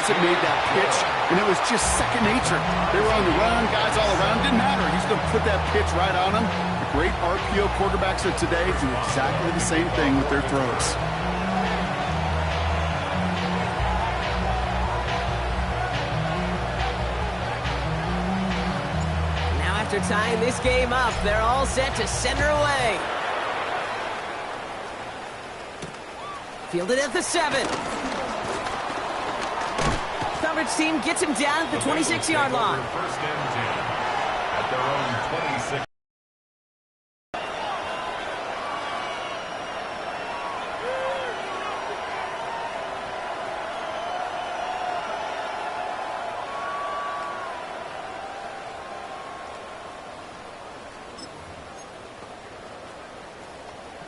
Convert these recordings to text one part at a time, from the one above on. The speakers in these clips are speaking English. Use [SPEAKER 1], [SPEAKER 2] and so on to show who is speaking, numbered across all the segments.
[SPEAKER 1] hasn't made that pitch, and it was just second nature. They were on the run, guys all around, didn't matter. He's going to put that pitch right on them. The great RPO quarterbacks of today do exactly the same thing with their throws.
[SPEAKER 2] Now after tying this game up, they're all set to send her away. Fielded at the 7. Coverage team gets him down at the 26-yard line.
[SPEAKER 3] First and 10 at their own 26.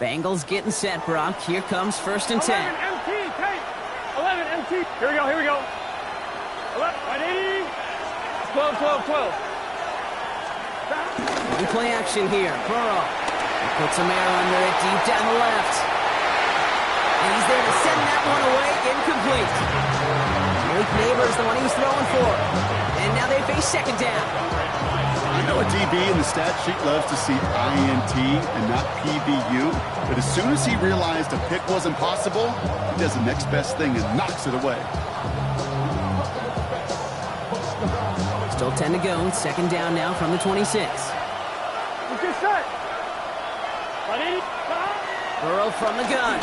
[SPEAKER 2] Bengals getting set, Brock. Here comes first and 10.
[SPEAKER 4] 11 MT, take. 11 MT. Here we go, here we go. 11, 180. 12, 12, 12.
[SPEAKER 2] One play action here. Burrow. He puts some air under it deep down the left. And he's there to send that one away. Incomplete. Malik Neighbors, the one he's throwing for. And now they face second down.
[SPEAKER 1] You know a DB in the stat sheet loves to see INT and not PBU, but as soon as he realized a pick wasn't possible, he does the next best thing and knocks it away.
[SPEAKER 2] Still 10 to go. Second down now from the 26.
[SPEAKER 4] Get set. 180.
[SPEAKER 2] Burrow from the gun.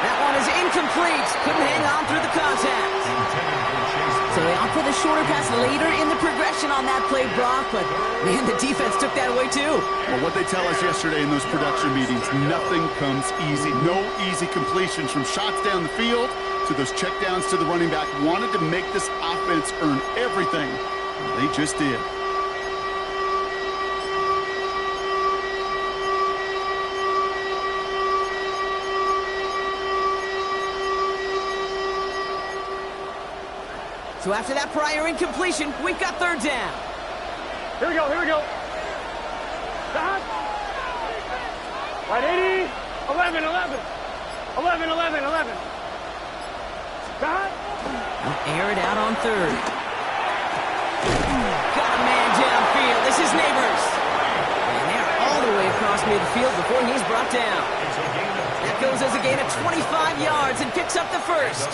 [SPEAKER 2] That one is incomplete. Couldn't hang on through the contact. So they opt for the shorter pass later in the progression on that play, Brock, but man, the defense took that away too.
[SPEAKER 1] Well, what they tell us yesterday in those production meetings, nothing comes easy. No easy completions from shots down the field to those checkdowns to the running back. Wanted to make this offense earn everything. They just did.
[SPEAKER 2] So after that prior incompletion, we've got third down.
[SPEAKER 4] Here we go, here we go. Stop. 180. 11, 11. 11, 11, 11. Stop.
[SPEAKER 2] Air it out on third. Got a man downfield. This is Neighbors. And they're all the way across midfield before he's brought down. That goes as a gain of 25 yards and picks up the first.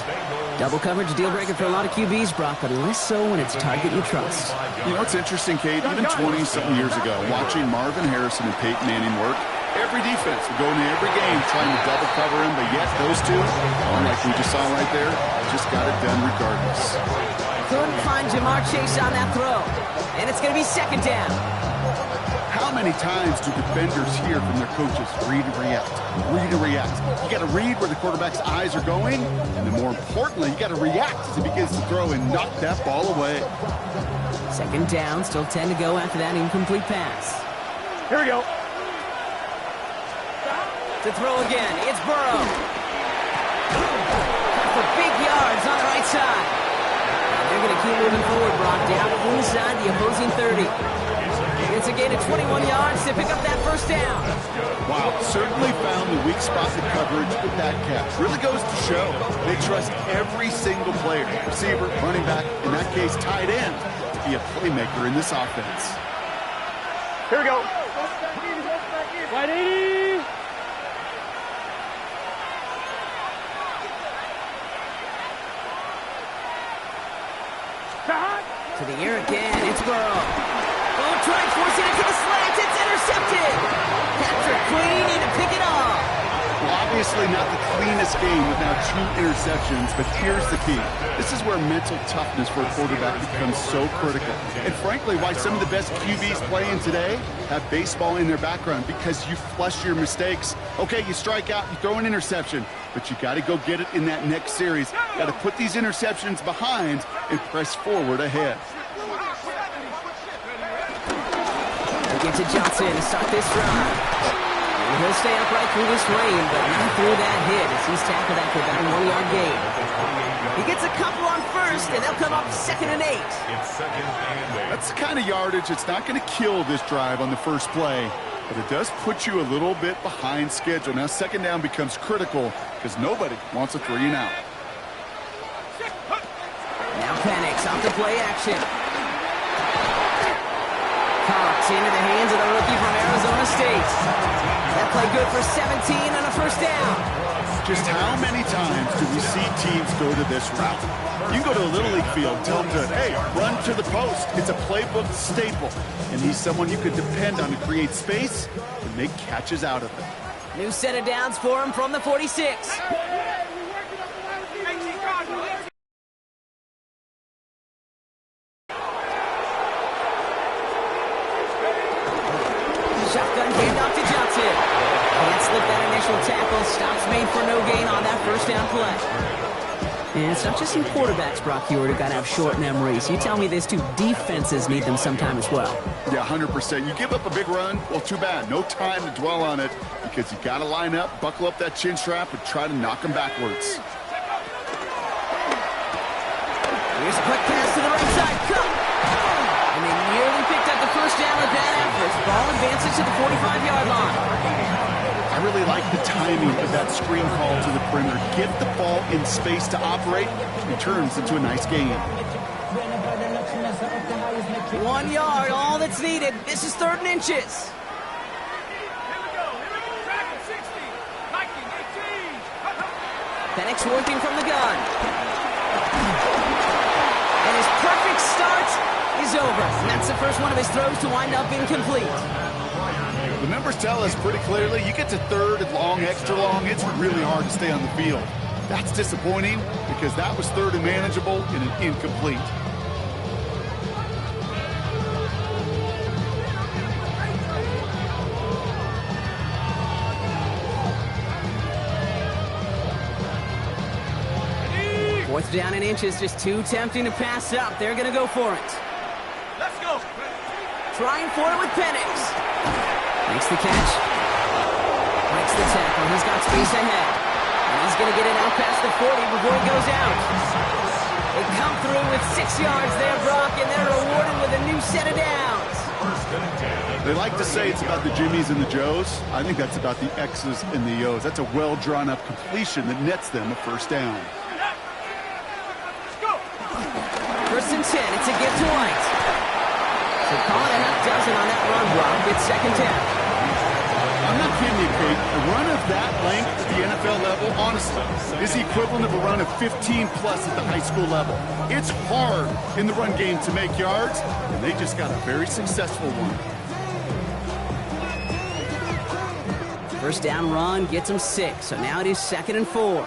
[SPEAKER 2] Double coverage deal breaker for a lot of QBs, Brock, but less so when it's a target you trust.
[SPEAKER 1] You know what's interesting, Kate? Even 20-something years ago, watching Marvin Harrison and Peyton Manning work, every defense would go into every game trying to double cover him, but yet those two, like we just saw right there, just got it done regardless.
[SPEAKER 2] Couldn't find Jamar Chase on that throw, and it's going to be second down.
[SPEAKER 1] How many times do defenders hear from their coaches, read and react, read and react? You got to read where the quarterback's eyes are going, and then more importantly, you got to react as he begins to throw and knock that ball away.
[SPEAKER 2] Second down, still 10 to go after that incomplete pass.
[SPEAKER 4] Here we go.
[SPEAKER 2] To throw again, it's Burrow. For big yards on the right side. And they're going to keep moving forward, Brock, down inside the opposing 30. It's a gain of 21 yards to pick up that first down.
[SPEAKER 1] Wow, certainly found the weak spot in coverage with that catch. Really goes to show they trust every single player, receiver, running back, in that case tight end, to be a playmaker in this offense.
[SPEAKER 4] Here we go. 180.
[SPEAKER 2] To the air again, it's Burrow. Oh, trying to force it into the slants. It's intercepted. Patrick Queen to pick it off.
[SPEAKER 1] Well, obviously not the cleanest game with now 2 interceptions, but here's the key. This is where mental toughness for a quarterback becomes so critical. And frankly, why some of the best QBs playing today have baseball in their background, because you flush your mistakes. Okay, you strike out, you throw an interception, but you got to go get it in that next series. Got to put these interceptions behind and press forward ahead.
[SPEAKER 2] We'll get to Johnson to start this drive. He'll stay upright through this rain, but not through that hit as he's tackled after about a 1-yard gain. He gets a couple on first, and they'll come up 2nd and 8.
[SPEAKER 3] It's 2nd and 8.
[SPEAKER 1] That's the kind of yardage that's not going to kill this drive on the first play, but it does put you a little bit behind schedule. Now, 2nd down becomes critical because nobody wants a 3 and out.
[SPEAKER 2] Stop the play action. Cox into the hands of the rookie from Arizona State. That play good for 17 and a first down.
[SPEAKER 1] Just how many times do we see teams go to this route? You can go to a Little League field, tell them to, hey, run to the post. It's a playbook staple. And he's someone you could depend on to create space and make catches out of it.
[SPEAKER 2] New set of downs for him from the 46. Shotgun handoff to Johnson. Can't slip that initial tackle. Stops made for no gain on that first down play. And it's not just some quarterbacks, Brock Huard, who got to have short memories. You tell me these two defenses need them sometime as well.
[SPEAKER 1] Yeah, 100%. You give up a big run, well, too bad. No time to dwell on it because you got to line up, buckle up that chin strap, and try to knock them backwards.
[SPEAKER 2] Here's a quick pass to the right side. Cut! And they nearly picked up the first down with that effort. Ball advances to the 45-yard line.
[SPEAKER 1] I really like the timing of that screen call to the perimeter. Get the ball in space to operate. It turns into a nice game.
[SPEAKER 2] 1 yard, all that's needed. This is 3rd and inches. Penix working from the gun. And his perfect start is over. And that's the first one of his throws to wind up incomplete.
[SPEAKER 1] The numbers tell us pretty clearly, you get to 3rd and long, extra long, it's really hard to stay on the field. That's disappointing because that was 3rd and manageable and an incomplete.
[SPEAKER 2] Fourth down and inches, just too tempting to pass up. They're going to go for it.
[SPEAKER 4] Let's go.
[SPEAKER 2] Trying for it with Penix. Makes the catch. Breaks the tackle. He's got space ahead. And he's going to get it out past the 40 before he goes out. They come through with 6 yards there, Brock, and they're rewarded with a new set of downs.
[SPEAKER 1] They like to say it's about the Jimmies and the Joes. I think that's about the X's and the O's. That's a well-drawn-up completion that nets them a first down.
[SPEAKER 2] First and 10. It's a give to White. So call it a half dozen on that run, Brock. It's 2nd down.
[SPEAKER 1] I'm not kidding you, Kate. A run of that length at the NFL level, honestly, is the equivalent of a run of 15-plus at the high school level. It's hard in the run game to make yards, and they just got a very successful one.
[SPEAKER 2] First down run gets him 6. So now it is 2nd and 4.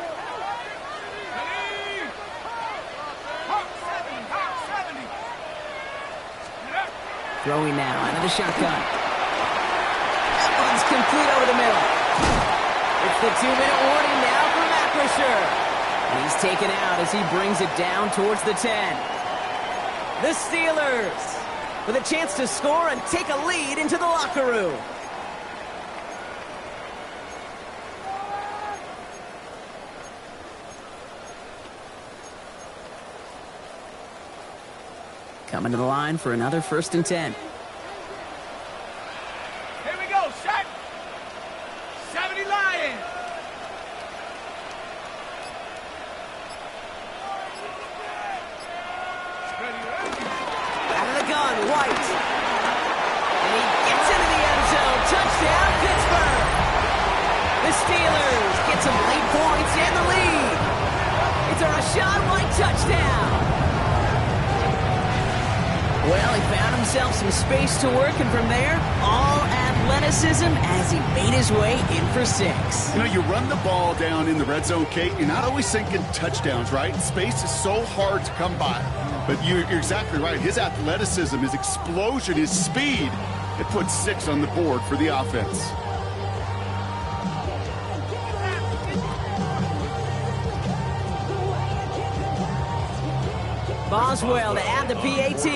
[SPEAKER 2] Throwing now out of the shotgun. That one's complete over the middle. It's the 2-minute warning now for Macrisher. And he's taken out as he brings it down towards the 10. The Steelers with a chance to score and take a lead into the locker room. Coming to the line for another 1st and 10.
[SPEAKER 4] Here we go, shot. 70 Lions.
[SPEAKER 2] Out of the gun, White. And he gets into the end zone. Touchdown, Pittsburgh. The Steelers get some late points and the lead. It's a Rachaad White touchdown. Well, he found himself some space to work, and from there, all athleticism as he made his way in for 6.
[SPEAKER 1] You know, you run the ball down in the red zone, Kate, you're not always thinking touchdowns, right? Space is so hard to come by. But you're exactly right. His athleticism, his explosion, his speed, it puts 6 on the board for the offense.
[SPEAKER 2] Boswell to add the PAT.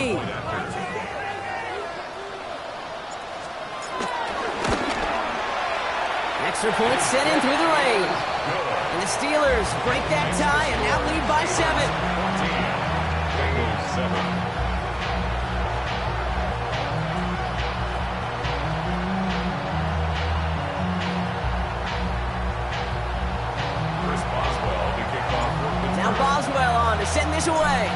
[SPEAKER 2] Extra point set in through the rain. And the Steelers break that tie and now lead by 7.
[SPEAKER 3] Chris Boswell to kick off.
[SPEAKER 2] Now Boswell on to send this away.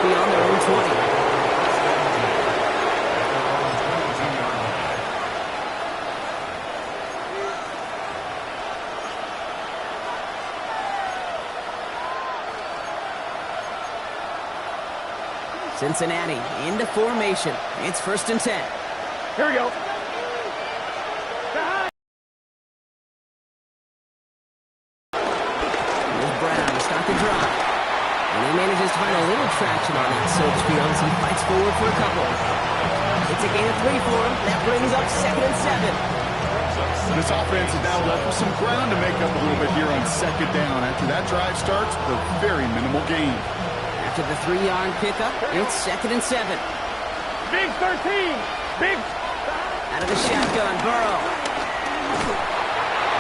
[SPEAKER 2] beyond their own 20. Cincinnati into formation. It's 1st and 10.
[SPEAKER 4] Here we go.
[SPEAKER 2] Here's Brown to start the drive. And he manages to find a little traction on that search field as he fights forward for a couple. It's a gain of 3 for him. That brings up 2nd and 7.
[SPEAKER 1] This offense is now left with some ground to make up a little bit here on 2nd down. After that drive starts with a very minimal gain.
[SPEAKER 2] After the 3-yard pickup, it's 2nd and 7.
[SPEAKER 4] Big 13. Big.
[SPEAKER 2] Out of the shotgun, Burrow.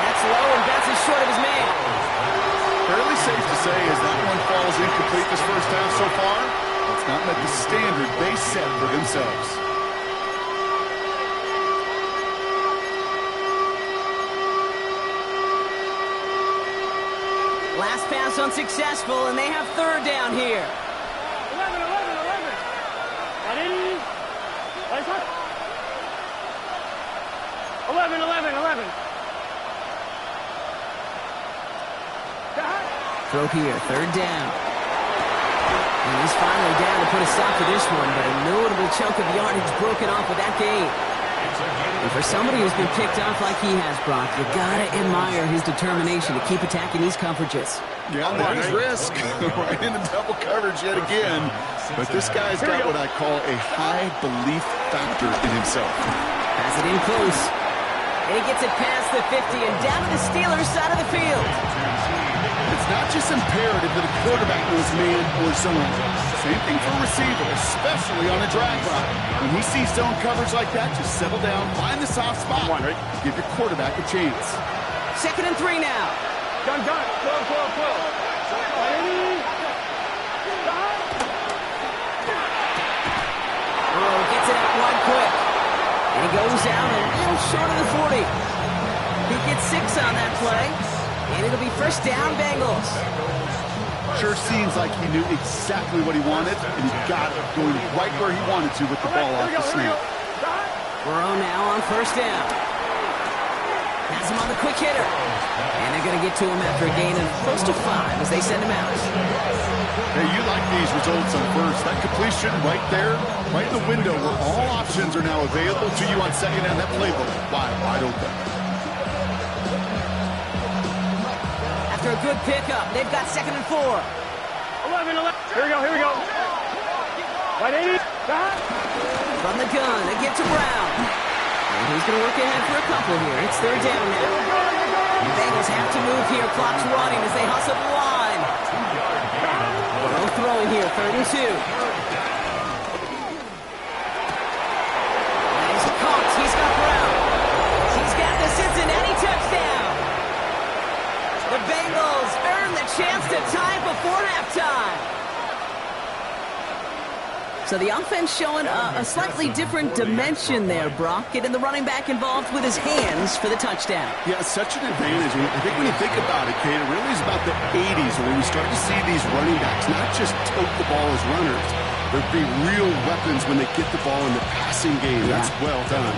[SPEAKER 2] That's low and bounces short of his man.
[SPEAKER 1] Fairly safe to say as that one falls incomplete this first half so far. It's not met the standard they set for themselves.
[SPEAKER 2] Last pass unsuccessful, and they have 3rd down here.
[SPEAKER 4] 11. 11.
[SPEAKER 2] Throw here, 3rd down. And he's finally down to put a stop to this one, but a notable chunk of yardage broken off with that gain. And for somebody who's been picked off like he has, Brock, you gotta admire his determination to keep attacking these coverages.
[SPEAKER 1] Yeah, there's risk. Right into double coverage yet again. But this guy's got what I call a high belief factor in himself.
[SPEAKER 2] Has it in close. And he gets it past the 50 and down to the Steelers' side of the field.
[SPEAKER 1] It's not just imperative that a quarterback knows man or zone. Same thing for a receiver, especially on a drag route. When he sees zone coverage like that, just settle down, find the soft spot. Give your quarterback a chance.
[SPEAKER 2] 2nd and 3 now.
[SPEAKER 4] Done. 12.
[SPEAKER 2] Burrow gets it out wide quick. And he goes down a little short of the 40. He gets 6 on that play. And it'll be 1st down, Bengals.
[SPEAKER 1] Sure seems like he knew exactly what he wanted, and he got it going right where he wanted to with the ball off the snap.
[SPEAKER 2] Burrow now on 1st down. Has him on the quick hitter. And they're going to get to him after a gain of close to 5 as they send him out.
[SPEAKER 1] Hey, you like these results on 1st. That completion right there, right in the window where all options are now available to you on 2nd down. That playbook wide open.
[SPEAKER 2] After a good pickup, they've got 2nd and 4.
[SPEAKER 4] 11. Here we go. Right 80.
[SPEAKER 2] From the gun, they get to Brown. And he's going to work ahead for a couple here. It's 3rd down now. The Bengals have to move here. Clock's running as they hustle the line. Burrow throwing here, 3rd and 2. And he's caught. He's got Brown. He's got the Cincinnati touchdown. The Bengals earn the chance to tie before halftime. So the offense showing a slightly different dimension there, Brock. Getting the running back involved with his hands for the touchdown.
[SPEAKER 1] Yeah, such an advantage. I think when you think about it, Kate, it really is about the 80s when we start to see these running backs not just tote the ball as runners. There'd be real weapons when they get the ball in the passing game. That's well done.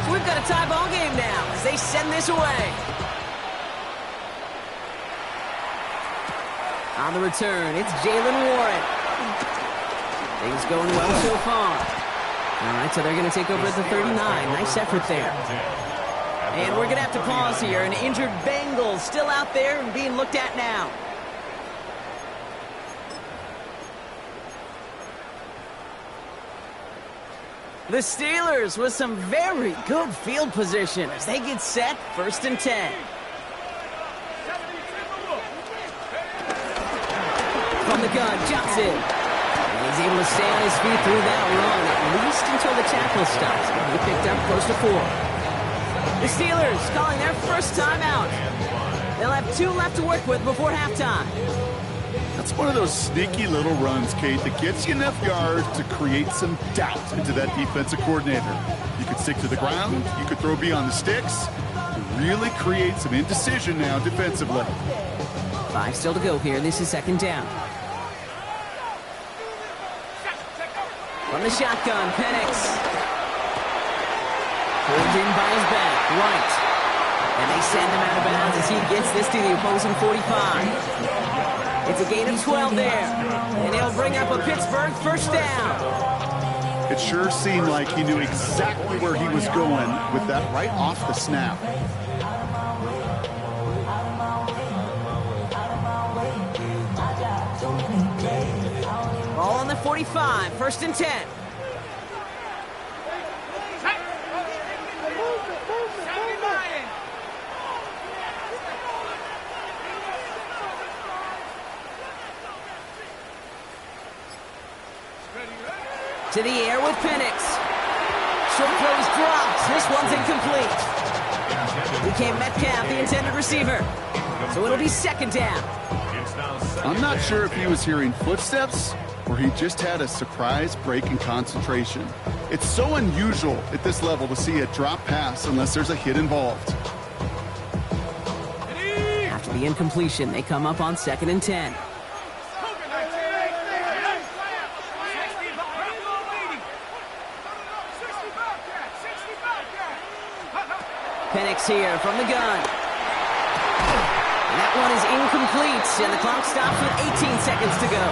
[SPEAKER 2] So we've got a tie ball game now as they send this away. On the return, it's Jalen Warren. Things going well so far. All right, so they're going to take over at the 39. Nice effort there. And we're going to have to pause here. An injured Bengal still out there and being looked at now. The Steelers with some very good field position as they get set, 1st and 10. From the gun, Johnson. And he's able to stay on his feet through that run, at least until the tackle stops. He picked up close to 4. The Steelers calling their first timeout. They'll have 2 left to work with before halftime.
[SPEAKER 1] That's one of those sneaky little runs, Kate, that gets you enough yards to create some doubt into that defensive coordinator. You could stick to the ground. You could throw beyond the sticks. really create some indecision now defensively.
[SPEAKER 2] 5 still to go here. This is second down. From the shotgun, Penix. Pulled in by his back, right. And they send him out of bounds as he gets this to the opposing 45. It's a gain of 12 there. And it'll bring up a Pittsburgh first down.
[SPEAKER 1] It sure seemed like he knew exactly where he was going with that right off the snap.
[SPEAKER 2] Ball on the 45, first and 10. To the air with Penix. Short throw is dropped. This one's incomplete. Became Metcalf, the intended receiver. So it'll be second down.
[SPEAKER 1] I'm not sure if he was hearing footsteps or he just had a surprise break in concentration. It's so unusual at this level to see a drop pass unless there's a hit involved.
[SPEAKER 2] After the incompletion, they come up on second and 10. Penix here from the gun. And that one is incomplete, and the clock stops with 18 seconds to go.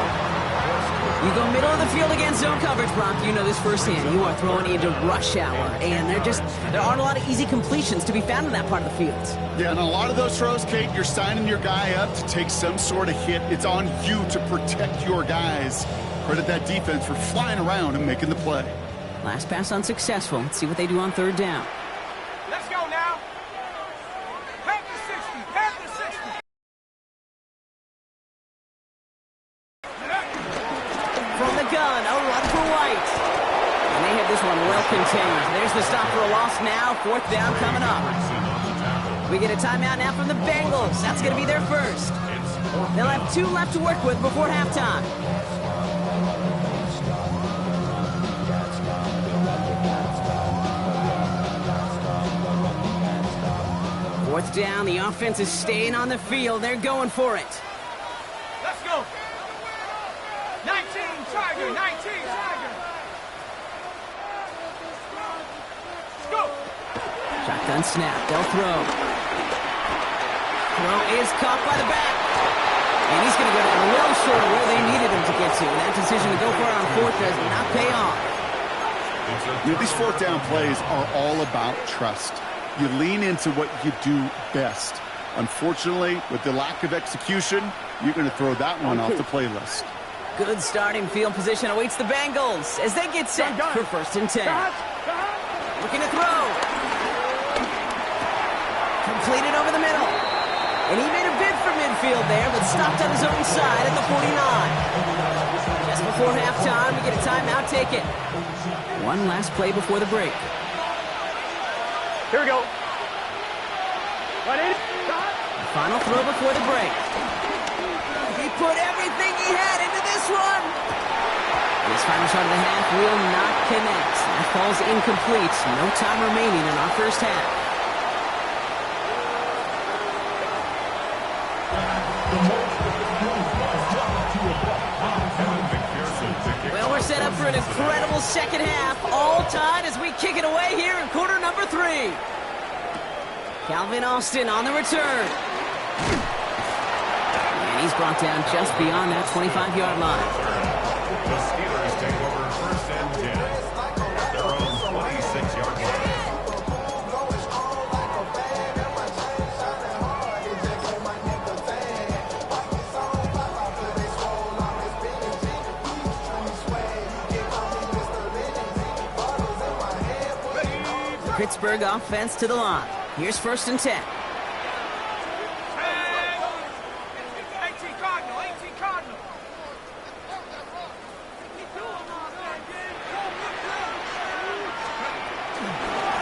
[SPEAKER 2] You go middle of the field against zone coverage, Brock. You know this firsthand. You are throwing into rush hour, and there aren't a lot of easy completions to be found in that part of the field.
[SPEAKER 1] Yeah, and a lot of those throws, Kate, you're signing your guy up to take some sort of hit. It's on you to protect your guys. Credit that defense for flying around and making the play.
[SPEAKER 2] Last pass unsuccessful. Let's see what they do on third down.
[SPEAKER 4] Let's go now. Pack the 60. Pack the 60.
[SPEAKER 2] From the gun, a run for White. And they have this one well contained. There's the stop for a loss now. Fourth down coming up. We get a timeout now from the Bengals. That's going to be their first. They'll have 2 left to work with before halftime. Fourth down, the offense is staying on the field. They're going for it.
[SPEAKER 4] Let's go. 19 Tiger. 19 Tiger. Let's go.
[SPEAKER 2] Shotgun snap. They'll throw. Throw is caught by the back. And he's going to go down well short of where they needed him to get to. That decision to go for it on fourth does not pay off.
[SPEAKER 1] You know, these fourth down plays are all about trust. You lean into what you do best. Unfortunately, with the lack of execution, you're going to throw that one off the playlist.
[SPEAKER 2] Good starting field position awaits the Bengals as they get set for first and 10. Looking to throw. Completed over the middle. And he made a bid for midfield there, but stopped on his own side at the 49. Just before halftime, we get a timeout taken. One last play before the break.
[SPEAKER 4] Here we go.
[SPEAKER 2] The final throw before the break. He put everything he had into this one. This final shot of the half will not connect. That falls incomplete. No time remaining in our first half. Well, we're set up for an incredible second half. All tied as we kick it away here in quarter number 3. Calvin Austin on the return. And he's brought down just beyond that 25-yard line.
[SPEAKER 3] The Steelers take over first and 10 at their own 26-yard line.
[SPEAKER 2] Pittsburgh offense to the line. Here's first and 10.
[SPEAKER 4] 18 Cardinal. 18 Cardinal.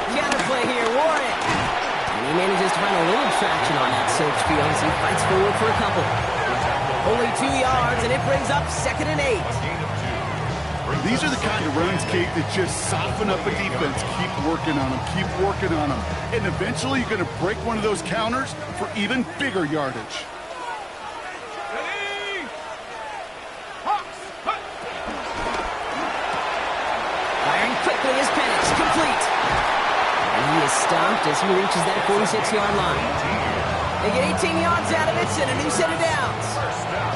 [SPEAKER 2] Counterplay here, Warren. And he manages to find a little traction on that search field as he fights forward for a couple. Only 2 yards, and it brings up second and 8.
[SPEAKER 1] These are the kind of runs, Kate, that just soften up a defense. Keep working on them, keep working on them. And eventually you're going to break one of those counters for even bigger yardage.
[SPEAKER 2] Firing quickly is Penix, complete. And he is stopped as he reaches that 46-yard line. They get 18 yards out of it and a new set of downs.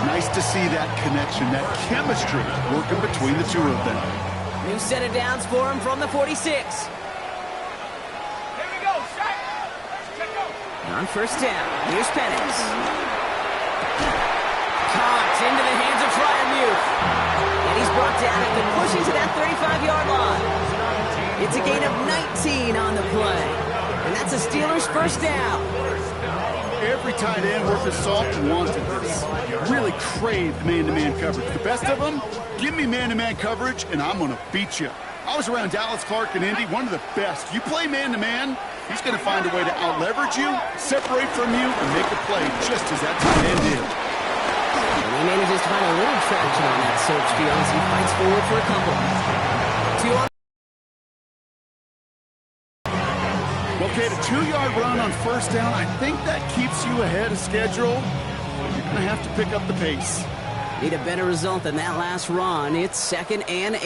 [SPEAKER 1] Nice to see that connection, that chemistry working between the two of them.
[SPEAKER 2] New set of downs for him from the 46.
[SPEAKER 4] Here we go, shot.
[SPEAKER 2] On first down, here's Penix. Caught into the hands of Freiermuth. And he's brought down at the pushing to that 35-yard line. It's a gain of 19 on the play. And that's a Steelers first down.
[SPEAKER 1] Every tight end worth his salt wanted this. Really craved man-to-man coverage. The best of them, give me man-to-man coverage, and I'm going to beat you. I was around Dallas Clark and Indy, one of the best. You play man-to-man, he's going to find a way to out-leverage you, separate from you, and make a play just as that tight end did.
[SPEAKER 2] And he manages to find a little traction on that search field as he fights forward for a couple. 2 on.
[SPEAKER 1] Okay, the 2-yard run on first down, I think that keeps you ahead of schedule. You're going to have to pick up the pace.
[SPEAKER 2] Need a better result than that last run. It's 2nd and 8.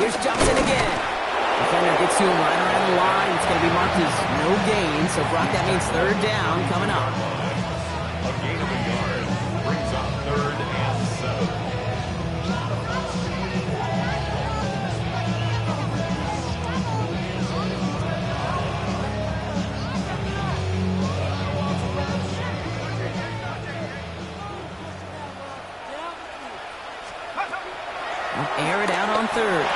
[SPEAKER 2] Here's Johnson again. Defender gets to him right around the line. It's going to be marked as no gain. So, Brock, that means 3rd down coming up.
[SPEAKER 3] A gain of a yard brings up 3rd and 7.
[SPEAKER 2] Air it out on 3rd.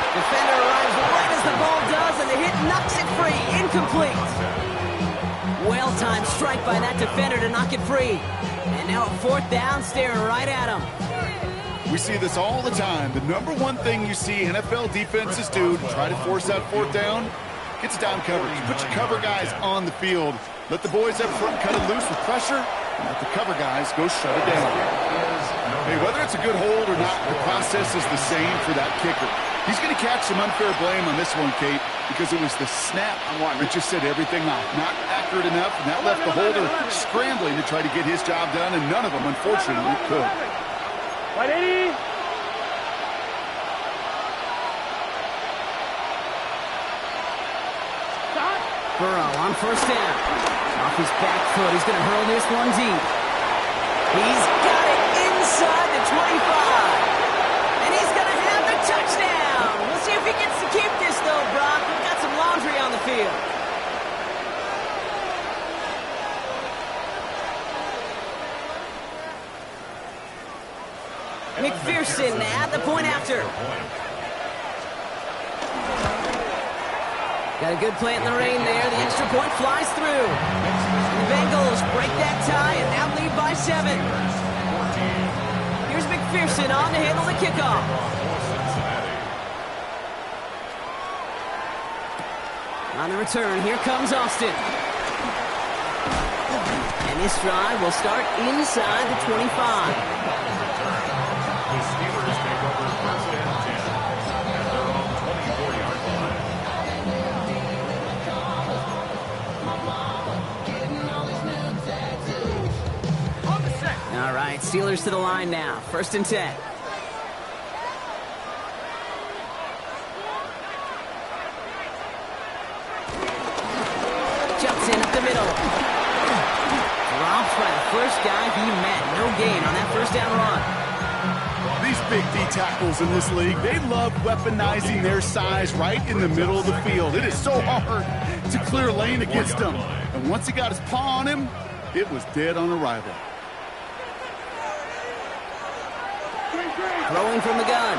[SPEAKER 2] Defender arrives right as the ball does, and the hit knocks it free. Incomplete. Well-timed strike by that defender to knock it free. And now a 4th down, staring right at him.
[SPEAKER 1] We see this all the time. The number one thing you see NFL defenses do to try to force that 4th down, it's down coverage. Put your cover guys on the field. Let the boys up front cut it loose with pressure, and let the cover guys go shut it down. Hey, whether it's a good hold or not, the process is the same for that kicker. He's going to catch some unfair blame on this one, Kate, because it was the snap that just set everything off. Not accurate enough, and that left the holder scrambling to try to get his job done, and none of them, unfortunately, could.
[SPEAKER 4] Right, 80.
[SPEAKER 2] Burrow on first down. Off his back foot, he's going to hurl this one deep. He's got it inside the 25. And he's going to have the touchdown. We'll see if he gets to keep this, though, Brock. We've got some laundry on the field. McPherson at the point after. Got a good plant in the rain there. The extra point flies through. And the Bengals break that tie and now lead by 7. Here's McPherson on to handle the kickoff. On the return, here comes Austin. And this drive will start inside the 25.
[SPEAKER 3] The Steelers take over 1st and 10 at their own 24-yard line.
[SPEAKER 2] All right, Steelers to the line now. 1st and 10. Jumps in up the middle. Drops by the first guy he met. No gain on that 1st down run.
[SPEAKER 1] These big D tackles in this league, they love weaponizing their size right in the middle of the field. It is so hard to clear lane against them. And once he got his paw on him, it was dead on arrival.
[SPEAKER 2] Throwing from the gun.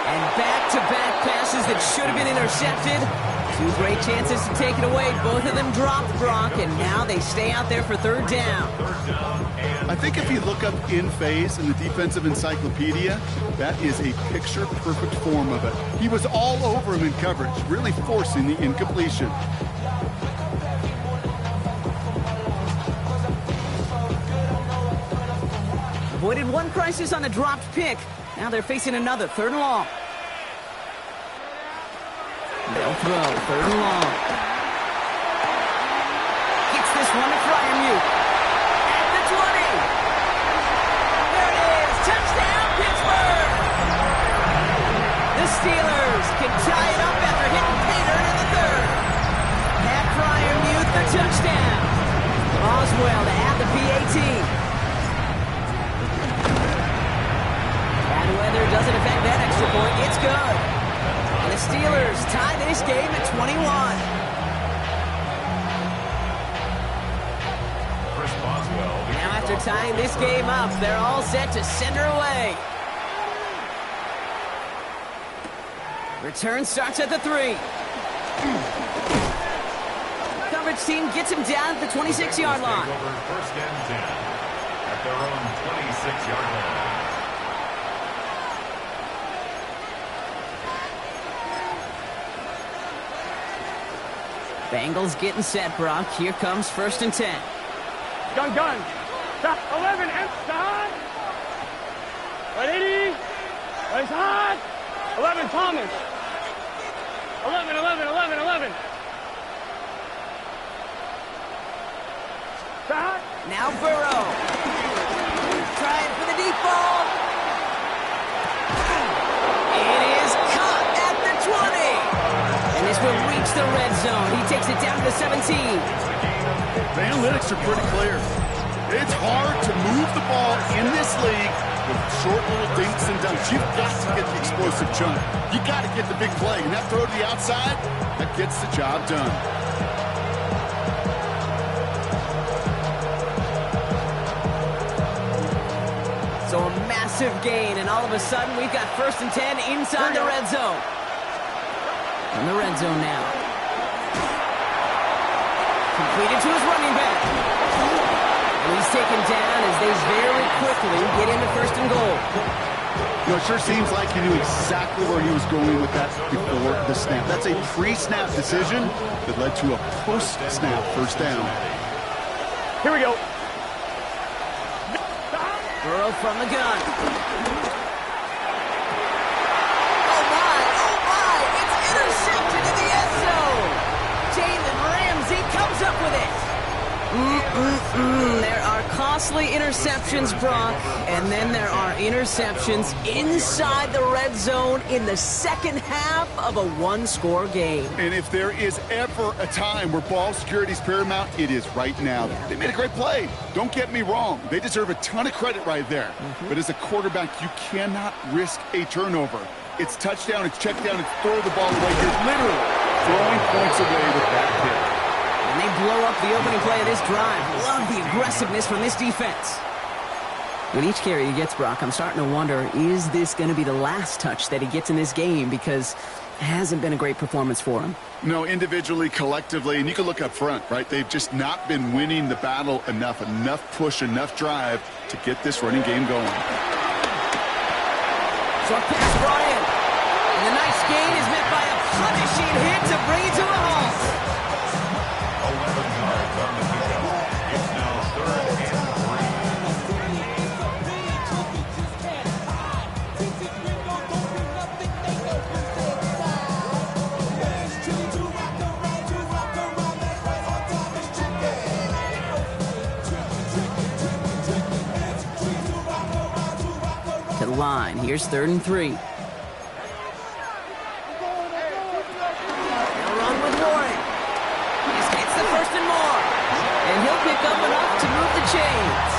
[SPEAKER 2] And back-to-back passes that should have been intercepted. Two great chances to take it away. Both of them dropped, Brock, and now they stay out there for third down.
[SPEAKER 1] I think if you look up in phase in the defensive encyclopedia, that is a picture-perfect form of it. He was all over him in coverage, really forcing the incompletion.
[SPEAKER 2] Avoided one crisis on a dropped pick. Now they're facing another, third and long. They'll throw, third and long. Gets this one to Fryermuth. At the 20. There it is. Touchdown, Pittsburgh. The Steelers can tie it up after hitting Pater in the third. Pat Fryermuth for touchdown. Oswell to add the PAT. Bad weather doesn't affect that extra point. It's good. And the Steelers tie this game at 21. Now after tying this game up, they're all set to send her away. Return starts at the 3. Coverage team gets him down at the 26-yard line.
[SPEAKER 3] First and 10 at their own 26-yard line.
[SPEAKER 2] Bengals getting set, Brock. Here comes first and 10.
[SPEAKER 4] Gun. 11, Emstad. 180. Nice hot. 11, Thomas. 11. Stop.
[SPEAKER 2] Now Burrow. Trying for the deep ball. It is caught at the 20. And this will reach the red zone. He takes it down to the 17.
[SPEAKER 1] The analytics are pretty clear. It's hard to move the ball in this league with short little dinks and dunks. You've got to get the explosive chunk. You got to get the big play. And that throw to the outside, that gets the job done.
[SPEAKER 2] So a massive gain, and all of a sudden we've got first and 10 inside the red zone. In the red zone now. Completed to his running back. And he's taken down as they very quickly get into first and goal.
[SPEAKER 1] You know, it sure seems like he knew exactly where he was going with that before the snap. That's a pre-snap decision that led to a post-snap first down.
[SPEAKER 4] Here we go.
[SPEAKER 2] Burrow from the gun. Oh my, it's intercepted in the end zone. Jalen Ramsey comes up with it. There are costly interceptions, Brock, and then there are interceptions inside the red zone in the second half of a one-score game.
[SPEAKER 1] And if there is ever a time where ball security is paramount, it is right now. They made a great play. Don't get me wrong. They deserve a ton of credit right there. But as a quarterback, you cannot risk a turnover. It's touchdown, it's check down, it's throw the ball away. You're literally throwing points away with that pick.
[SPEAKER 2] And they blow up the opening play of this drive. Love the aggressiveness from this defense. With each carry he gets, Brock, I'm starting to wonder, is this going to be the last touch that he gets in this game? Because it hasn't been a great performance for him.
[SPEAKER 1] No, individually, collectively, and you can look up front, right? They've just not been winning the battle enough push, enough drive to get this running game going.
[SPEAKER 2] Short pass brought in. And the nice gain is met by a punishing hit to bring it to a halt.
[SPEAKER 3] 11 yards on the kickoff. It's now third and
[SPEAKER 2] 3. To the line. Here's 3rd and 3. They'll run with Warren. This gets the 1st and more. And he'll pick up enough to move the chains.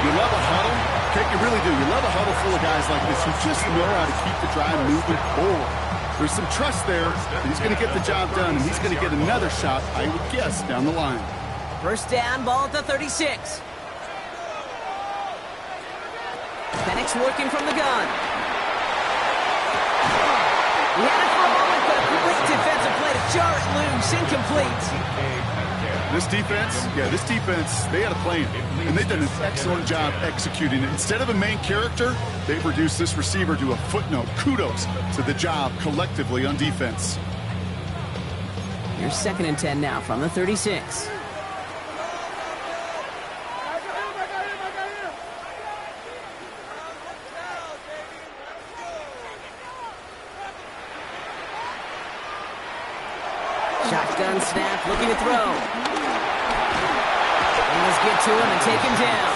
[SPEAKER 1] You love a huddle. Okay, you really do. You love a huddle full of guys like this who just know how to keep the drive moving forward. There's some trust there that he's going to get the job done, and he's going to get another shot, I would guess, down the line.
[SPEAKER 2] First down, ball at the 36. Penix working from the gun. He had it for a moment, but a quick defensive play to jar it loose, incomplete.
[SPEAKER 1] This defense, they had a plan, and they've done an excellent job executing it. Instead of a main character, they've reduced this receiver to a footnote. Kudos to the job collectively on defense.
[SPEAKER 2] Here's 2nd and 10 now from the 36. Shotgun snap, looking to throw. Bengals get to him and take him down.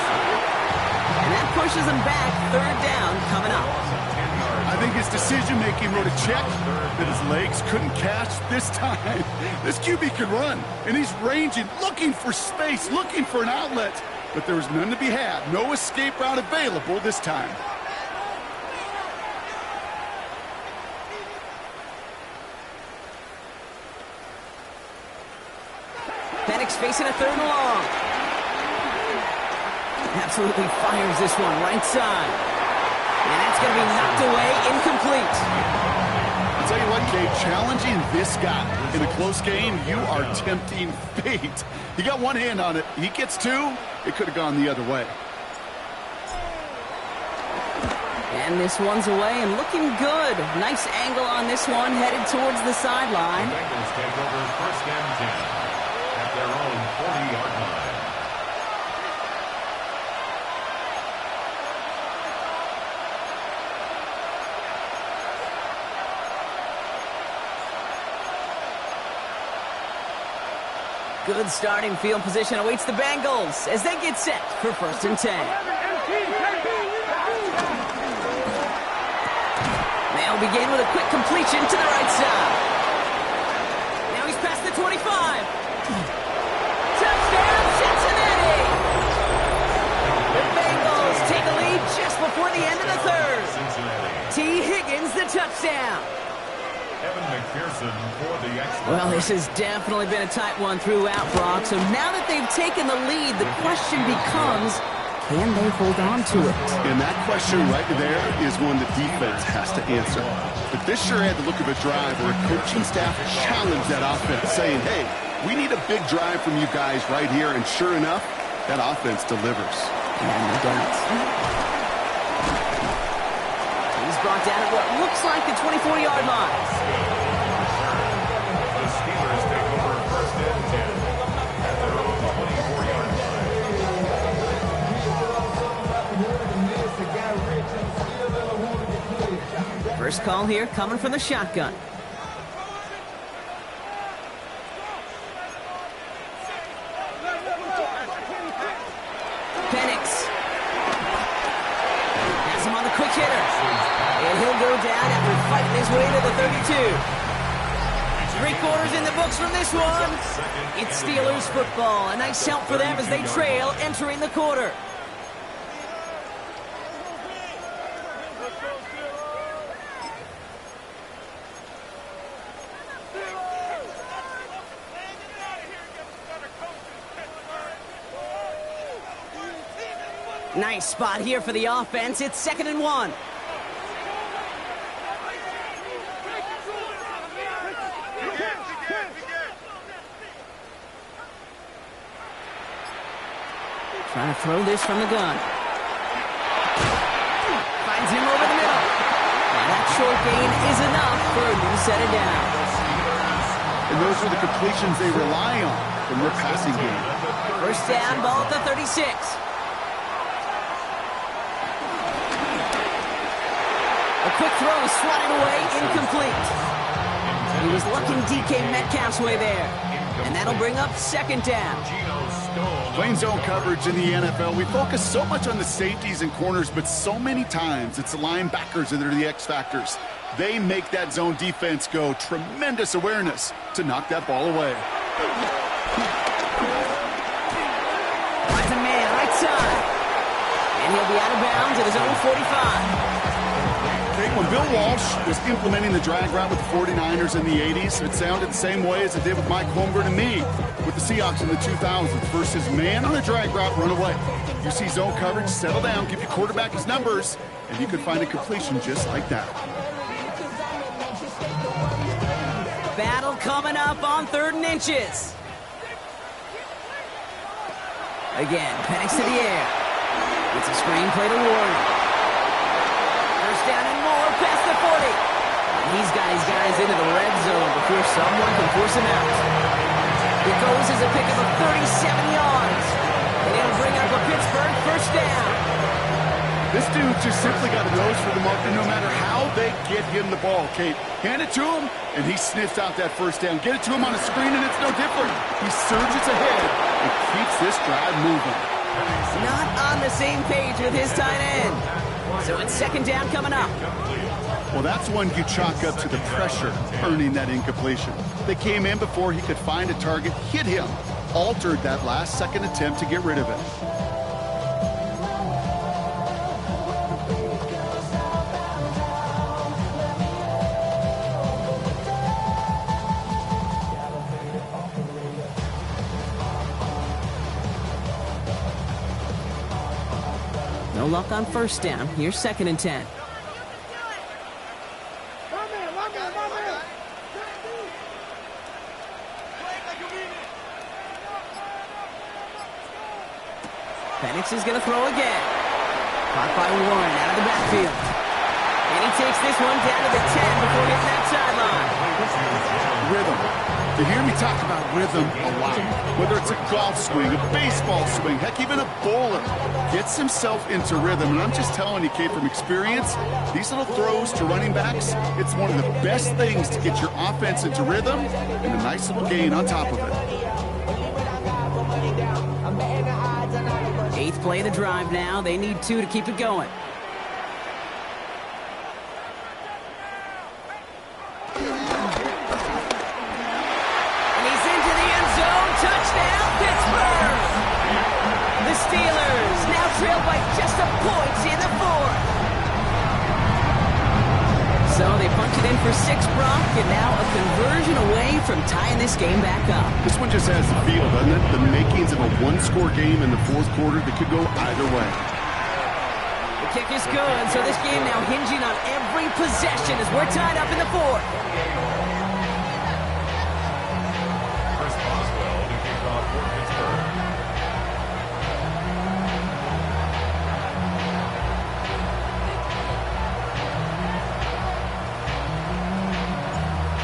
[SPEAKER 2] And that pushes him back. 3rd down coming up.
[SPEAKER 1] I think his decision-making wrote a check that his legs couldn't catch this time. This QB can run, and he's ranging, looking for space, looking for an outlet. But there was none to be had. No escape route available this time.
[SPEAKER 2] Penix facing a 3rd and long. Absolutely fires this one right side. And that's going to be knocked away, incomplete.
[SPEAKER 1] I'll tell you what, Kate, challenging this guy in a close game, you are tempting fate. He got one hand on it. He gets 2. It could have gone the other way.
[SPEAKER 2] And this one's away and looking good. Nice angle on this one, headed towards the sideline.
[SPEAKER 3] The Bengals take over 1st and 10 at their own 40-yard line.
[SPEAKER 2] Good starting field position awaits the Bengals as they get set for 1st and 10. They'll begin with a quick completion to the right side. Now he's past the 25. Touchdown, Cincinnati! The Bengals take a lead just before the end of the 3rd. T. Higgins, the touchdown.
[SPEAKER 3] Evan McPherson for the extra.
[SPEAKER 2] Well, this has definitely been a tight one throughout, Brock. So now that they've taken the lead, the question becomes, can they hold on to it?
[SPEAKER 1] And that question right there is one the defense has to answer. But this sure had the look of a drive where a coaching staff challenged that offense, saying, hey, we need a big drive from you guys right here. And sure enough, that offense delivers.
[SPEAKER 2] And it does. He's brought down at what looks like the 24-yard line.
[SPEAKER 3] The Steelers take over 1st and 10 at their own 24-yard line.
[SPEAKER 2] First call here coming from the shotgun. Penix has him on the quick hitter. And he'll go down after fighting his way to the 32. 3/4 in the books from this one. It's Steelers football. A nice help for them as they trail entering the quarter. Nice spot here for the offense. It's 2nd and 1. Trying to throw this from the gun. Finds him over the middle. And that short gain is enough for a new set of downs.
[SPEAKER 1] And those are the completions they rely on from their passing game.
[SPEAKER 2] 1st down, ball at the 36. A quick throw is swatted away, incomplete. He was looking DK Metcalf's way there. And that'll bring up 2nd down.
[SPEAKER 1] Playing zone coverage in the NFL, we focus so much on the safeties and corners, but so many times it's the linebackers that are the X factors. They make that zone defense go. Tremendous awareness to knock that ball away.
[SPEAKER 2] Finds a man right side. And he'll be out of bounds at his own 45.
[SPEAKER 1] When Bill Walsh was implementing the drag route with the 49ers in the 80s, it sounded the same way as it did with Mike Holmgren and me with the Seahawks in the 2000s versus man on the drag route, run away. You see zone coverage, settle down, give your quarterback his numbers, and you can find a completion just like that.
[SPEAKER 2] battle coming up on 3rd and inches. Again, Penix to the air. It's a screen play to Warren. First down and more past the 40. And he's got his guys into the red zone before someone can force him out. It goes as a pickup of 37 yards. And it'll bring up a Pittsburgh first down.
[SPEAKER 1] This dude just simply got a nose for the mark, and no matter how they get him the ball, Kate, hand it to him, and he sniffs out that first down. Get it to him on a screen, and it's no different. He surges ahead and keeps this drive moving.
[SPEAKER 2] Not on the same page with his tight end. So it's 2nd down coming up.
[SPEAKER 1] Well, that's one you chalk up to the pressure earning that incompletion. They came in before he could find a target, hit him, altered that last-second attempt to get rid of it.
[SPEAKER 2] No luck on first down. Here's 2nd and 10. Penix is going to throw again. Caught by Warren out of the backfield. And he takes this one down to the 10 before hitting that sideline.
[SPEAKER 1] Rhythm. You hear me talk about rhythm a lot. Whether it's a golf swing, a baseball swing, heck, even a bowler gets himself into rhythm. And I'm just telling you, Kate, from experience, these little throws to running backs, it's one of the best things to get your offense into rhythm and a nice little gain on top of it.
[SPEAKER 2] 8th play of the drive now. They need 2 to keep it going. And he's into the end zone. Touchdown, Pittsburgh! The Steelers now trail by just a point in the 4th. So they punched it in for 6, Brock, and now a conversion away from tying this game back up.
[SPEAKER 1] This one just has the feel, doesn't it? The makings of a one-score game in the 4th quarter that could go either way.
[SPEAKER 2] The kick is good, so this game now hinging on every possession as we're tied up in the 4th.
[SPEAKER 3] Chris Boswell to kick off for Pittsburgh.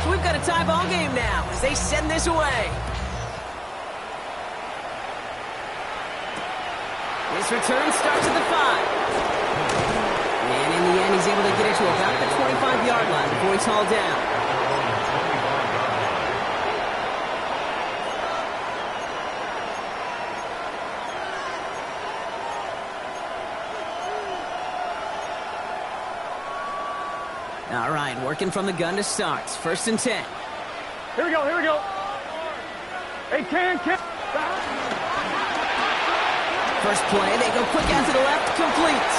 [SPEAKER 2] So we've got a tie ball game now as they send this away. This return starts at the 5. And in the end, he's able to get it to about the 25-yard line before he's hauled down. All right, working from the gun to start. 1st and 10.
[SPEAKER 4] Here we go, here we go. Hey, can.
[SPEAKER 2] First play, they go quick out to the left, complete.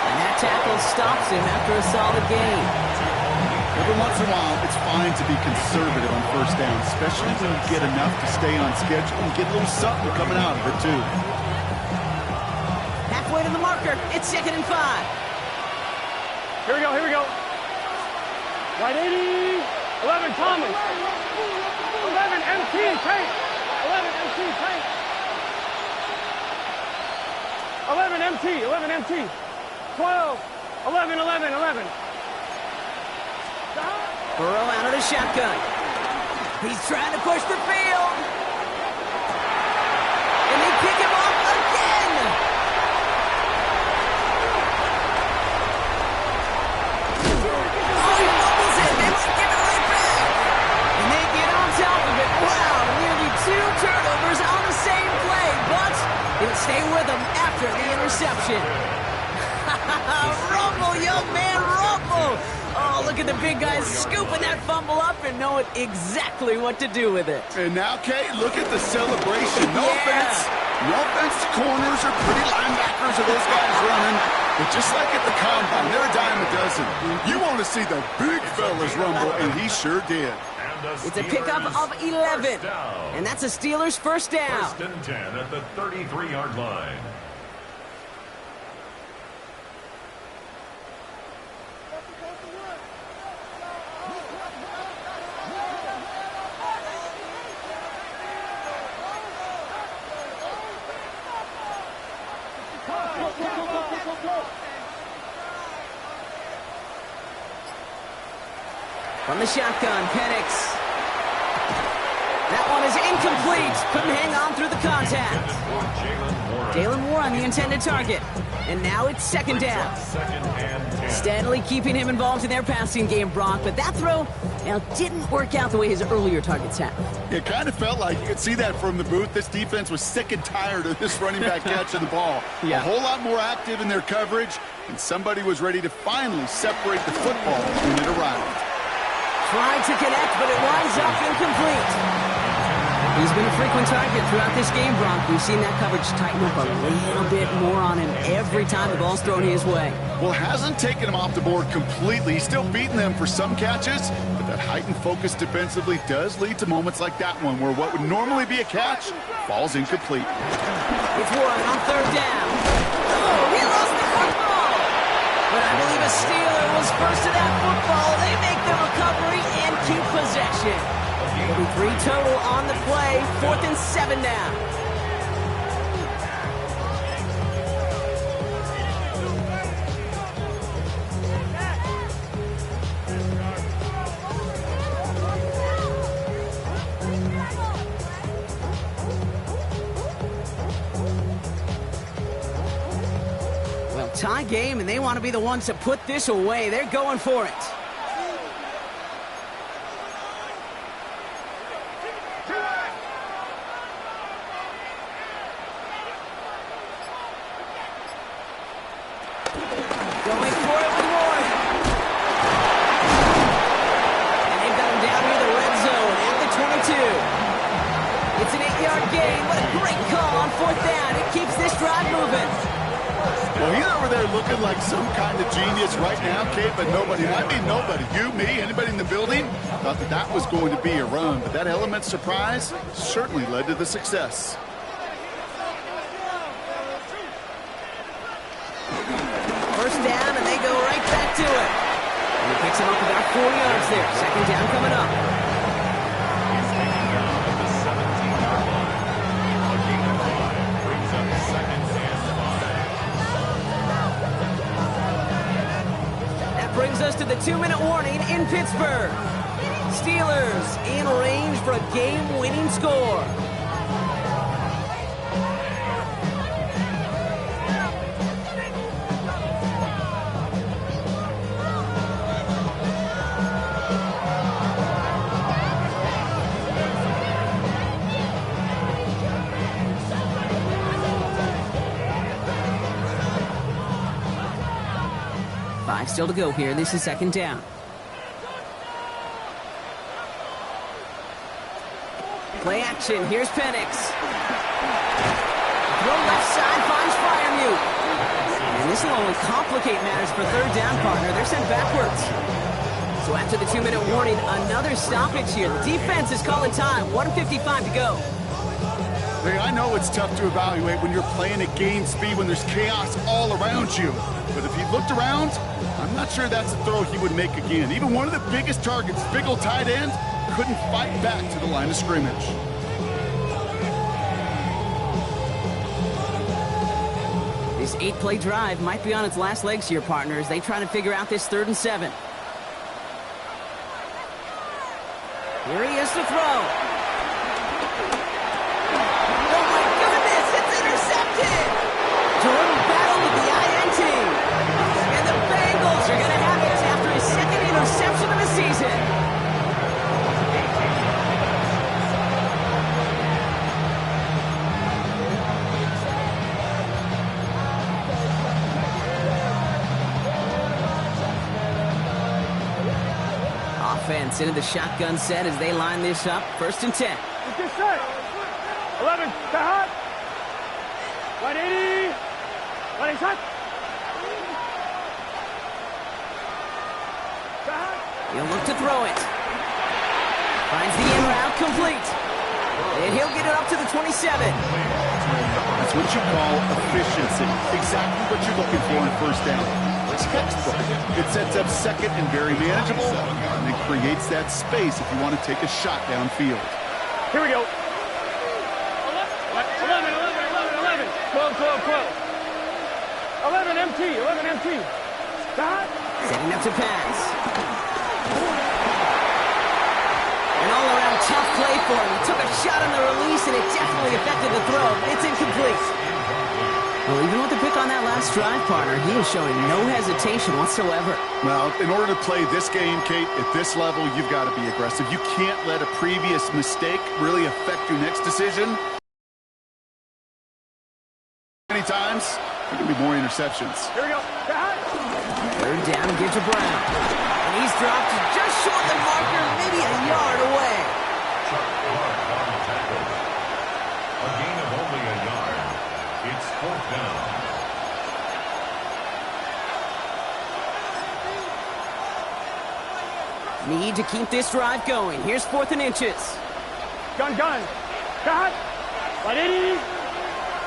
[SPEAKER 2] And that tackle stops him after a solid gain.
[SPEAKER 1] Every once in a while, it's fine to be conservative on first down, especially when you get enough to stay on schedule and get a little something coming out of it, too.
[SPEAKER 2] Halfway to the marker, it's 2nd and 5.
[SPEAKER 4] Here we go, here we go. Right 80, 11 Thomas. 11 MT Tank. 11 MT Tank. 11 MT, 11 MT. 12, 11, 11, 11.
[SPEAKER 2] Burrow out of the shotgun. He's trying to push the field. And they pick him off again. Oh, he fumbles it. They might give it right back. And they get on top of it. Wow, nearly 2 turnovers on the same play. But it'll stay with them after the interception. Rumble, young man, rumble. Oh, look at the big guys scooping that fumble up and knowing exactly what to do with it.
[SPEAKER 1] And now, Kate, look at the celebration. No offense to corners or pretty linebackers or those guys running. But just like at the combine, they're a dime a dozen. You want to see the big fellas rumble, and he sure did.
[SPEAKER 2] It's a pickup of 11. And that's a Steelers first down.
[SPEAKER 3] 1st and 10 at the 33-yard line.
[SPEAKER 2] From the shotgun, Penix. That one is incomplete. Couldn't hang on through the contact. Jalen Moore on the intended target. And now it's second down. Steadily keeping him involved in their passing game, Brock. But that throw, now, didn't work out the way his earlier targets have.
[SPEAKER 1] It kind of felt like you could see that from the booth. This defense was sick and tired of this running back catching the ball. A whole lot more active in their coverage, and somebody was ready to finally separate the football when it arrived.
[SPEAKER 2] Tried to connect, but it winds up incomplete. He's been a frequent target throughout this game, Brock. We've seen that coverage tighten up a little bit more on him every time the ball's thrown his way.
[SPEAKER 1] Well, hasn't taken him off the board completely. He's still beating them for some catches, but that heightened focus defensively does lead to moments like that one where what would normally be a catch falls incomplete.
[SPEAKER 2] It's Warren on third down. Oh, he lost the football! But I believe a Steeler was first to that football. They make the recovery and keep possession. 33 total on the play, 4th and 7 now. Well, tie game, and they want to be the ones to put this away. They're going for it.
[SPEAKER 1] Looking like some kind of genius right now, Kate, but nobody, I mean nobody, you, me, anybody in the building, thought that that was going to be a run, but that element surprise certainly led to the success.
[SPEAKER 2] First down, and they go right back to it. And he picks him up about 4 yards there. Second down coming up.
[SPEAKER 3] He's taken down at the 17-yard line. A gain of 5 brings up second and 5.
[SPEAKER 2] That brings us to the 2-minute warning in Pittsburgh. Steelers in range for a game-winning score. Still to go here. This is second down. Play action. Here's Penix. Throw left side finds Freiermuth. And this will only complicate matters for third down, partner. They're sent backwards. So after the 2-minute warning, another stoppage here. The defense is calling time. 1:55 to go.
[SPEAKER 1] Hey, I know it's tough to evaluate when you're playing at game speed when there's chaos all around you. But if he looked around, I'm not sure that's a throw he would make again. Even one of the biggest targets, big old tight end, couldn't fight back to the line of scrimmage.
[SPEAKER 2] This 8-play drive might be on its last legs here, partners. They try to figure out this 3rd and 7. Here he is to throw. Oh my goodness, it's intercepted! Jordan battled with the INT. And the Bengals are going to have it after his 2nd interception of the season. Offense into the shotgun set as they line this up. 1st and 10.
[SPEAKER 4] Get set. 11, hot. 180. 180 hot.
[SPEAKER 2] He'll look to throw it. Finds the in route complete. And he'll get it up to the 27.
[SPEAKER 1] That's what you call efficiency. Exactly what you're looking for in first down. Textbook. It sets up second and very manageable, and it creates that space if you want to take a shot downfield.
[SPEAKER 4] Here we go. 11, 12, 11 MT. Stop.
[SPEAKER 2] Setting up to pass. tough play for him. He took a shot on the release, and it definitely affected the throw. It's incomplete. Well, even with the pick on that last drive, partner, he is showing no hesitation whatsoever.
[SPEAKER 1] Well, in order to play this game, Kate, at this level, you've got to be aggressive. You can't let a previous mistake really affect your next decision. Many times, there can be more interceptions.
[SPEAKER 4] Here we go.
[SPEAKER 2] Third down, get to Brown. And he's dropped just short the marker, maybe a yard away.
[SPEAKER 3] A gain of only a yard. It's 4th down.
[SPEAKER 2] Need to keep this drive going. Here's 4th and inches.
[SPEAKER 4] Gun. Cut. Right 80.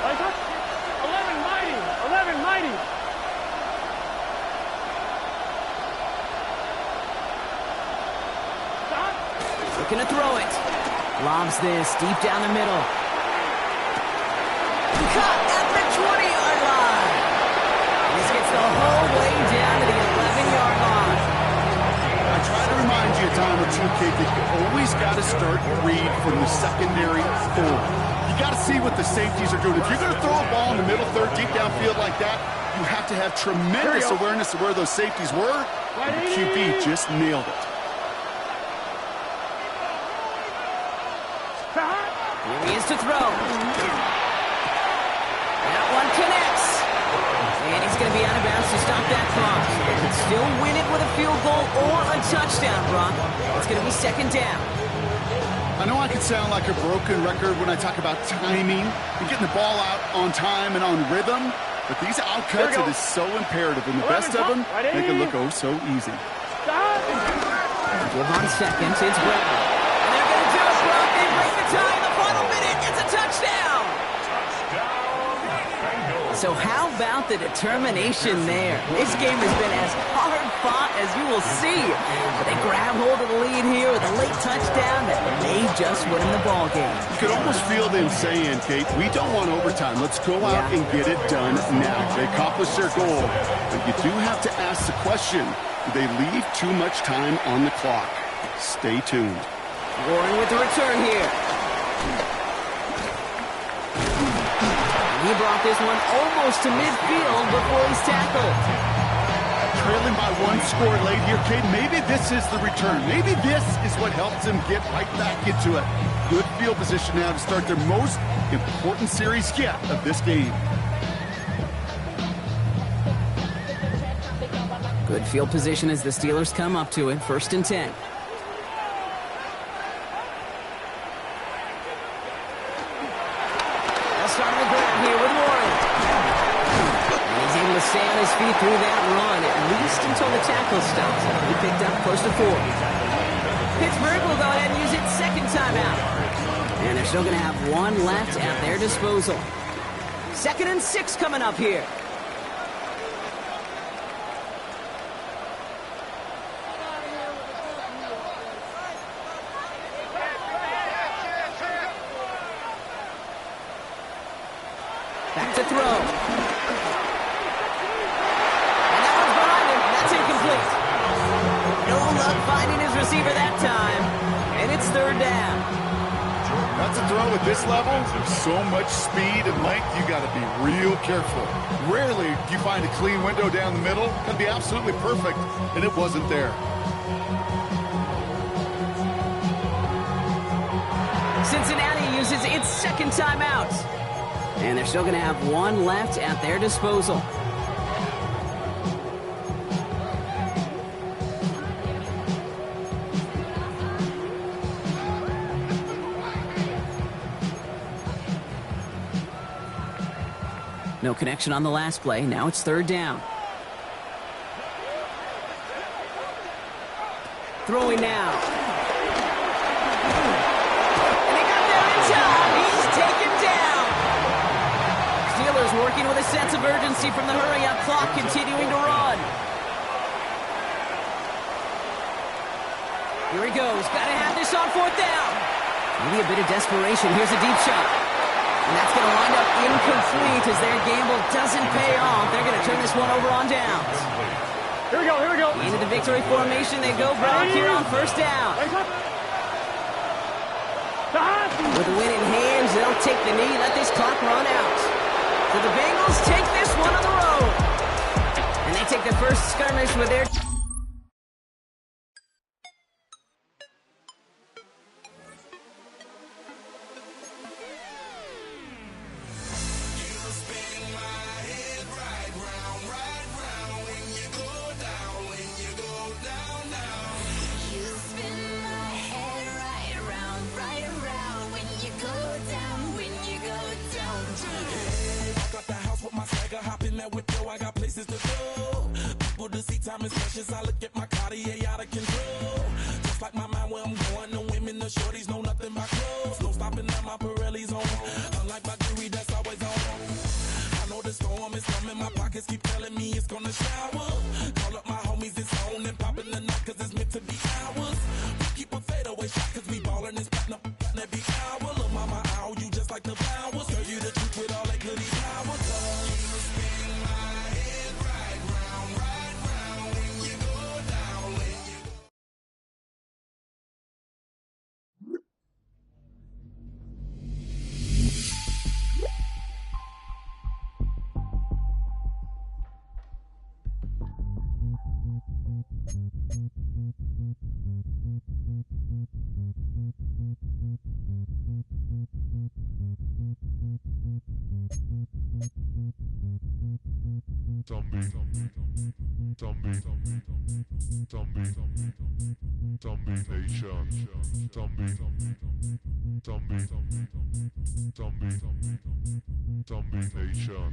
[SPEAKER 4] Right up. 11 mighty. 11 mighty. Stop.
[SPEAKER 2] Looking to throw it. Lobs this deep down the middle. Cut at the 20-yard line. This gets the whole way down to the 11-yard line.
[SPEAKER 1] I try to remind you a time or two, Kate, that you always got to start your read from the secondary forward. You got to see what the safeties are doing. If you're going to throw a ball in the middle third, deep downfield like that, you have to have tremendous awareness of where those safeties were. And the QB just nailed it.
[SPEAKER 2] Here he is to throw. That one connects. And he's going to be out of bounds to stop that cross. They can still win it with a field goal or a touchdown, Brock. It's going to be 2nd down.
[SPEAKER 1] I know I could sound like a broken record when I talk about timing and getting the ball out on time and on rhythm, but these outcuts, it is so imperative, and the best of them make it look oh so easy.
[SPEAKER 2] Give on seconds, it's Brown. And they're going to do it, Brock. They break the tie in the final minute. It's a touchdown. So how about the determination there? This game has been as hard-fought as you will see. But they grab hold of the lead here with a late touchdown that may just win the ball game.
[SPEAKER 1] You could almost feel them saying, Kate, we don't want overtime. Let's go out and get it done now. They accomplished their goal. But you do have to ask the question, do they leave too much time on the clock? Stay tuned.
[SPEAKER 2] Warren with the return here. He brought this one almost to midfield before he's tackled.
[SPEAKER 1] Trailing by 1 score late here, Kate. Maybe this is the return. Maybe this is what helps them get right back into it. Good field position now to start their most important series yet of this game.
[SPEAKER 2] Good field position as the Steelers come up to it. 1st and 10. Stay on his feet through that run, at least until the tackle stops. He picked up close to 4. Pittsburgh will go ahead and use its 2nd timeout. And they're still going to have 1 left at their disposal. 2nd and 6 coming up here. Back to throw. Finding his receiver that time, and it's 3rd down.
[SPEAKER 1] That's a throw at this level. There's so much speed and length, you got to be real careful. Rarely do you find a clean window down the middle. That'd be absolutely perfect, and it wasn't there.
[SPEAKER 2] Cincinnati uses its 2nd timeout, and they're still going to have 1 left at their disposal. No connection on the last play. Now it's 3rd down. Throwing now. And they got there in time. He's taken down. Steelers working with a sense of urgency from the hurry-up clock, continuing to run. Here he goes. Got to have this on 4th down. Maybe a bit of desperation. Here's a deep shot. And that's going to wind up incomplete as their gamble doesn't pay off. They're going to turn this one over on downs.
[SPEAKER 4] Here we go.
[SPEAKER 2] Into the victory formation they go, Brock, here on 1st down. With the win in hand, they'll take the knee, let this clock run out. So the Bengals take this one on the road. And they take the first skirmish with their...
[SPEAKER 5] I got places to go. People to see, time is precious. I look at my Cartier out of control. Just like my mind where I'm going. The women, the shorties know nothing but clothes. No stopping at my Pirelli's on. Unlike my jewelry that's always on. I know the storm is coming. My pockets keep telling me it's gonna shower. Call up my homies, it's on and popping the night cause it's meant to be ours. We keep a fadeaway shot cause we ballin' this platinum every hour. Look, mama, ow, you just like the flowers. Tell you the truth with all that goody power.
[SPEAKER 3] Zombie Nation.